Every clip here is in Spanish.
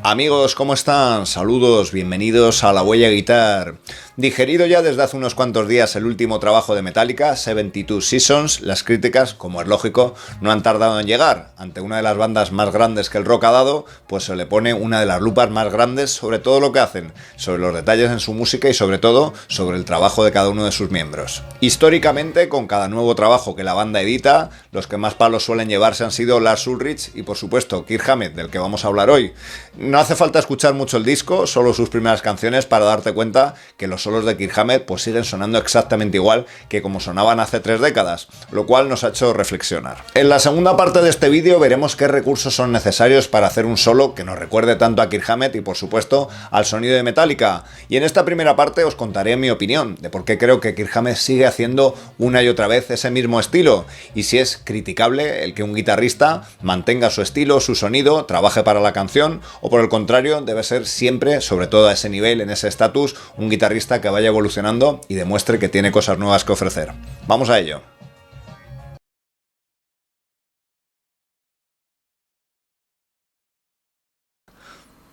Amigos, ¿cómo están? Saludos, bienvenidos a La Huella Guitar. Digerido ya desde hace unos cuantos días el último trabajo de Metallica, 72 Seasons, las críticas, como es lógico, no han tardado en llegar. Ante una de las bandas más grandes que el rock ha dado, pues se le pone una de las lupas más grandes sobre todo lo que hacen, sobre los detalles en su música y sobre todo sobre el trabajo de cada uno de sus miembros. Históricamente, con cada nuevo trabajo que la banda edita, los que más palos suelen llevarse han sido Lars Ulrich y por supuesto Kirk Hammett, del que vamos a hablar hoy. No hace falta escuchar mucho el disco, solo sus primeras canciones para darte cuenta que los solos de Kirk Hammett pues siguen sonando exactamente igual que como sonaban hace 3 décadas, lo cual nos ha hecho reflexionar. En la segunda parte de este vídeo veremos qué recursos son necesarios para hacer un solo que nos recuerde tanto a Kirk Hammett y por supuesto al sonido de Metallica. Y en esta primera parte os contaré mi opinión de por qué creo que Kirk Hammett sigue haciendo una y otra vez ese mismo estilo y si es criticable el que un guitarrista mantenga su estilo, su sonido, trabaje para la canción o por el contrario debe ser siempre, sobre todo a ese nivel, en ese estatus, un guitarrista que vaya evolucionando y demuestre que tiene cosas nuevas que ofrecer. Vamos a ello.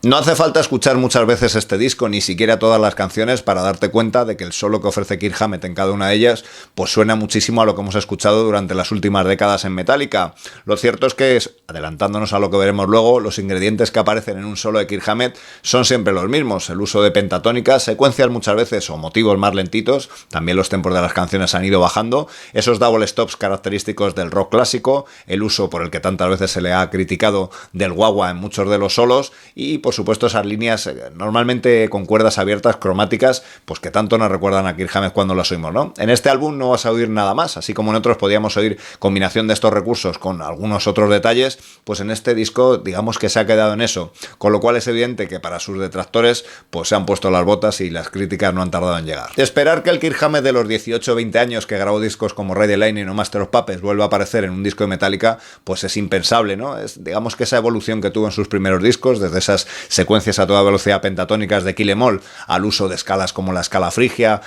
No hace falta escuchar muchas veces este disco, ni siquiera todas las canciones, para darte cuenta de que el solo que ofrece Kirk Hammett en cada una de ellas pues suena muchísimo a lo que hemos escuchado durante las últimas décadas en Metallica. Lo cierto es que, adelantándonos a lo que veremos luego, los ingredientes que aparecen en un solo de Kirk Hammett son siempre los mismos. El uso de pentatónicas, secuencias muchas veces o motivos más lentitos, también los tempos de las canciones han ido bajando, esos double stops característicos del rock clásico, el uso por el que tantas veces se le ha criticado del wah-wah en muchos de los solos y por supuesto esas líneas normalmente con cuerdas abiertas cromáticas pues que tanto nos recuerdan a Kirk Hammett cuando las oímos, ¿no? En este álbum no vas a oír nada más, así como en otros podíamos oír combinación de estos recursos con algunos otros detalles, pues en este disco digamos que se ha quedado en eso, con lo cual es evidente que para sus detractores pues se han puesto las botas y las críticas no han tardado en llegar. Esperar que el Kirk Hammett de los 18 o 20 años que grabó discos como Ride the Lightning o Master of Puppets vuelva a aparecer en un disco de Metallica pues es impensable, ¿no? Es digamos que esa evolución que tuvo en sus primeros discos, desde esas secuencias a toda velocidad pentatónicas de Kill 'Em All al uso de escalas como la escala frigia,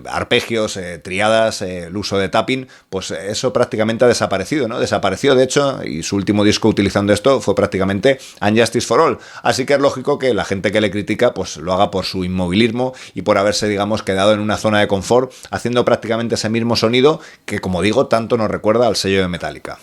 arpegios, triadas, el uso de tapping, pues eso prácticamente ha desaparecido, ¿no? Desapareció de hecho y su último disco utilizando esto fue prácticamente Unjustice for All, así que es lógico que la gente que le critica pues lo haga por su inmovilismo y por haberse digamos quedado en una zona de confort haciendo prácticamente ese mismo sonido que como digo tanto nos recuerda al sello de Metallica.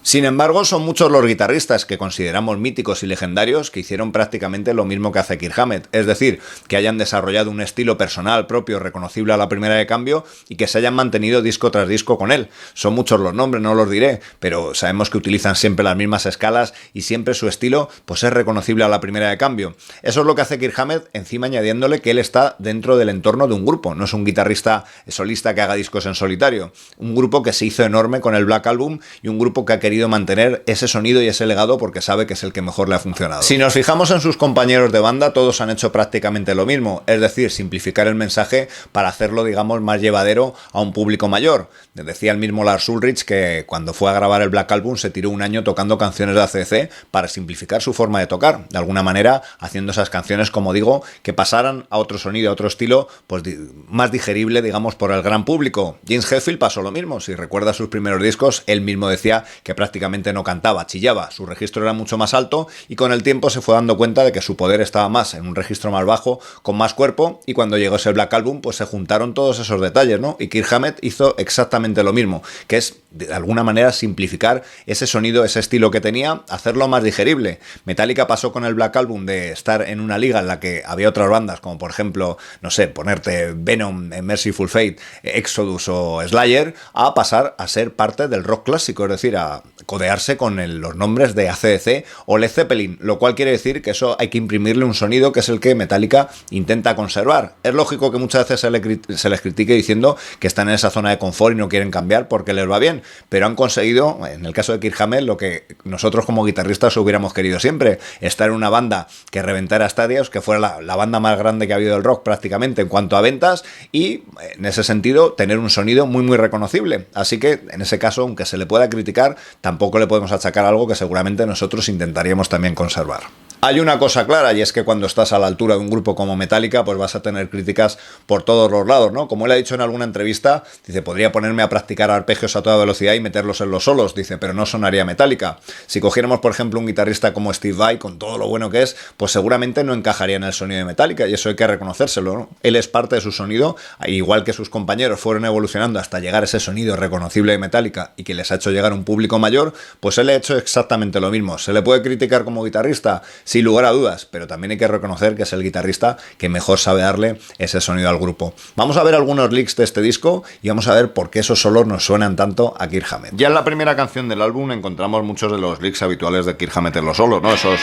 Sin embargo, son muchos los guitarristas que consideramos míticos y legendarios que hicieron prácticamente lo mismo que hace Kirk Hammett, es decir, que hayan desarrollado un estilo personal propio reconocible a la primera de cambio y que se hayan mantenido disco tras disco con él. Son muchos los nombres, no los diré, pero sabemos que utilizan siempre las mismas escalas y siempre su estilo pues es reconocible a la primera de cambio. Eso es lo que hace Kirk Hammett, encima añadiéndole que él está dentro del entorno de un grupo, no es un guitarrista solista que haga discos en solitario, un grupo que se hizo enorme con el Black Album y un grupo que ha querido mantener ese sonido y ese legado porque sabe que es el que mejor le ha funcionado. Si nos fijamos en sus compañeros de banda, todos han hecho prácticamente lo mismo, es decir, simplificar el mensaje para hacerlo, digamos, más llevadero a un público mayor. Decía el mismo Lars Ulrich que cuando fue a grabar el Black Album se tiró un año tocando canciones de AC/DC para simplificar su forma de tocar, de alguna manera haciendo esas canciones, como digo, que pasaran a otro sonido, a otro estilo, pues más digerible, digamos, por el gran público. James Hetfield pasó lo mismo, si recuerdas sus primeros discos, él mismo decía que prácticamente no cantaba, chillaba, su registro era mucho más alto y con el tiempo se fue dando cuenta de que su poder estaba más en un registro más bajo, con más cuerpo, y cuando llegó ese Black Album pues se juntaron todos esos detalles, ¿no? Y Kirk Hammett hizo exactamente lo mismo, que es de alguna manera simplificar ese sonido, ese estilo que tenía, hacerlo más digerible. Metallica pasó con el Black Album de estar en una liga en la que había otras bandas, como por ejemplo, no sé, ponerte Venom, Merciful Fate, Exodus o Slayer, a pasar a ser parte del rock clásico, es decir, a codearse con los nombres de AC/DC o Led Zeppelin, lo cual quiere decir que eso hay que imprimirle un sonido que es el que Metallica intenta conservar. Es lógico que muchas veces se les critique diciendo que están en esa zona de confort y no quieren cambiar porque les va bien, pero han conseguido, en el caso de Kirk Hammett, lo que nosotros como guitarristas hubiéramos querido siempre, estar en una banda que reventara estadios, que fuera la banda más grande que ha habido del rock prácticamente en cuanto a ventas y en ese sentido tener un sonido muy muy reconocible. Así que en ese caso, aunque se le pueda criticar, tampoco le podemos achacar algo que seguramente nosotros intentaríamos también conservar. Hay una cosa clara, y es que cuando estás a la altura de un grupo como Metallica, pues vas a tener críticas por todos los lados, ¿no? Como él ha dicho en alguna entrevista, dice, podría ponerme a practicar arpegios a toda velocidad y meterlos en los solos, dice, pero no sonaría Metallica. Si cogiéramos, por ejemplo, un guitarrista como Steve Vai, con todo lo bueno que es, pues seguramente no encajaría en el sonido de Metallica, y eso hay que reconocérselo, ¿no? Él es parte de su sonido, igual que sus compañeros fueron evolucionando hasta llegar a ese sonido reconocible de Metallica y que les ha hecho llegar a un público mayor, pues él ha hecho exactamente lo mismo. ¿Se le puede criticar como guitarrista? Sin lugar a dudas, pero también hay que reconocer que es el guitarrista que mejor sabe darle ese sonido al grupo. Vamos a ver algunos leaks de este disco y vamos a ver por qué esos solos nos suenan tanto a Kirk Hammett. Ya en la primera canción del álbum encontramos muchos de los leaks habituales de Kirk Hammett en los solos, ¿no? Esos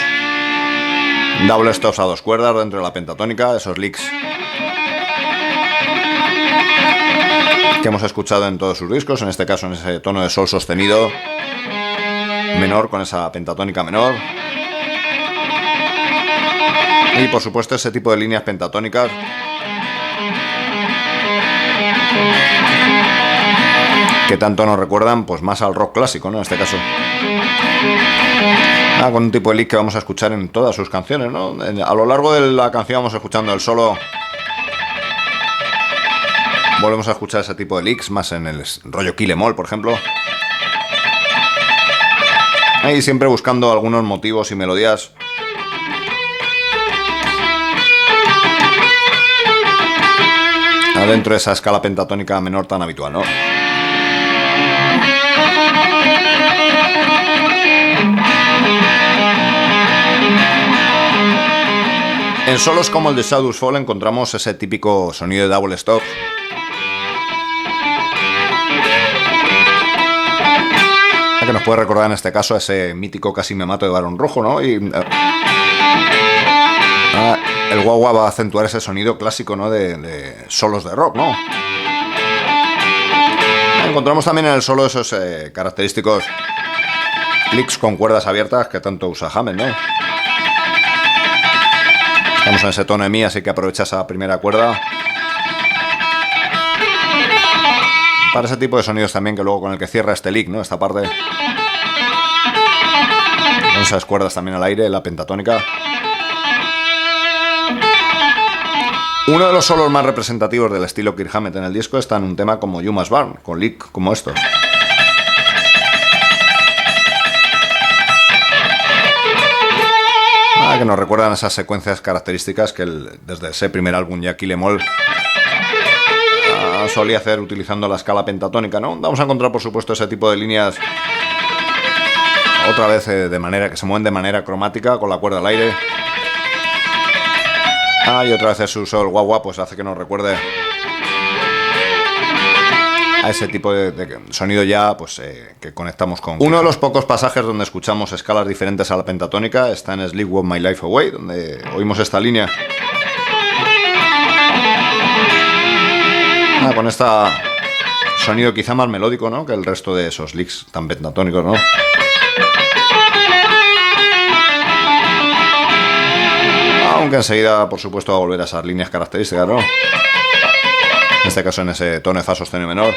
double stops a 2 cuerdas dentro de la pentatónica, esos leaks que hemos escuchado en todos sus discos, en este caso en ese tono de sol sostenido menor con esa pentatónica menor. Y por supuesto ese tipo de líneas pentatónicas que tanto nos recuerdan pues más al rock clásico, ¿no? En este caso. Con un tipo de lick que vamos a escuchar en todas sus canciones, ¿no? A lo largo de la canción vamos escuchando el solo. Volvemos a escuchar ese tipo de licks, más en el rollo Kill Em All, por ejemplo. Y siempre buscando algunos motivos y melodías dentro de esa escala pentatónica menor tan habitual, ¿no? En solos como el de Shadows Fall encontramos ese típico sonido de double stop, que nos puede recordar en este caso a ese mítico Casi me mato de Barón Rojo, ¿no? Y el guagua va a acentuar ese sonido clásico, ¿no? De solos de rock, ¿no? Encontramos también en el solo esos característicos licks con cuerdas abiertas que tanto usa Hammett, ¿no? Estamos en ese tono de mi, así que aprovecha esa primera cuerda para ese tipo de sonidos también, que luego con el que cierra este lick, ¿no? Esta parte con esas cuerdas también al aire, la pentatónica. Uno de los solos más representativos del estilo Kirk Hammett en el disco está en un tema como You Must Burn, con lick como estos. Que nos recuerdan esas secuencias características que desde ese primer álbum ya Kill Em All solía hacer utilizando la escala pentatónica, ¿no? Vamos a encontrar por supuesto ese tipo de líneas otra vez de manera que se mueven de manera cromática con la cuerda al aire. Y otra vez ese uso del guagua pues hace que nos recuerde a ese tipo de sonido ya pues que conectamos con. Uno de los pocos pasajes donde escuchamos escalas diferentes a la pentatónica está en Sleep Walk My Life Away, donde oímos esta línea con este sonido quizá más melódico, ¿no? Que el resto de esos licks tan pentatónicos, ¿no? Aunque enseguida por supuesto va a volver a esas líneas características, ¿no? En este caso en ese tono de fa sostenido menor.